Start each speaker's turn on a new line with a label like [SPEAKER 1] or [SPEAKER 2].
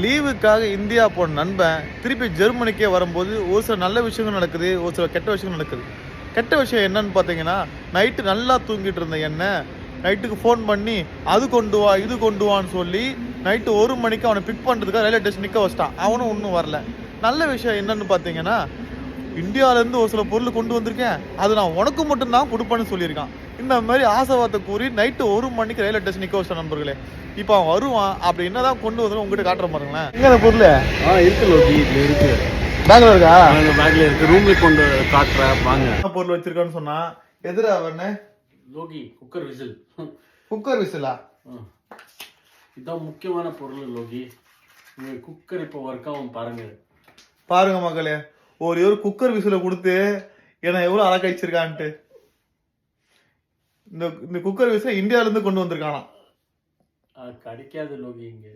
[SPEAKER 1] லீவுக்காக India போன நண்பன் திருப்பி ஜெர்மனிக்கே வரும்போது ஒரு சில நல்ல விஷயங்கள் நடக்குது, ஒரு சில கெட்ட விஷயங்கள் நடக்குது. கெட்ட விஷயம் என்னன்னு பார்த்தீங்கன்னா, நைட்டு நல்லா தூங்கிட்டு இருந்த என்ன நைட்டுக்கு ஃபோன் பண்ணி அது கொண்டு வா இது கொண்டு வான்னு சொல்லி நைட்டு 1 மணிக்கு அவனை பிக் பண்ணுறதுக்காக ரயில்வே ஸ்டேஷன் நிற்க வச்சிட்டான். அவனும் இன்னும் வரல. நல்ல விஷயம் என்னன்னு பார்த்தீங்கன்னா, இந்தியாவிலேருந்து ஒரு சில பொருள் கொண்டு வந்திருக்கேன், அது நான் உனக்கு மட்டும்தான் கொடுப்பேன்னு சொல்லியிருக்கான். இந்த மாதிரி ஆசைவார்த்தை கூறி நைட்டு 1 மணிக்கு ரயில்வே ஸ்டேஷன் நிற்க வச்சிட்டான் நண்பர்களே. இப்போ அவன் வருவான், அப்படி என்னதான் கொண்டு வந்து உங்ககிட்ட காட்டுற பாருங்களேன். எங்க அந்த பொருள்
[SPEAKER 2] இருக்கு லோகி, இதுல இருக்கு.
[SPEAKER 1] பேக்ல இருக்கா?
[SPEAKER 2] பேக்ல இருக்கு. ரூம்ல கொண்டு காட்டுற வாங்க.
[SPEAKER 1] என்ன பொருள் வச்சிருக்கான்னு சொன்னா எதிரா அவனே
[SPEAKER 2] லோகி குக்கர் விசில்.
[SPEAKER 1] குக்கர் விசிலா?
[SPEAKER 2] இதான் முக்கியமான பொருள் லோகி. உங்க குக்கர் இப்போ ஒர்க் ஆகும் பாருங்க.
[SPEAKER 1] பாருங்க மக்களே, ஒரு குக்கர் விசில கொடுத்து என்ன எவ்வளவு அழகாய்ச்சிருக்கான்ட்டு. இந்த குக்கர் விசில இந்தியாவில இருந்து கொண்டு வந்திருக்கானா?
[SPEAKER 2] கிடைக்காது லோகி இங்க.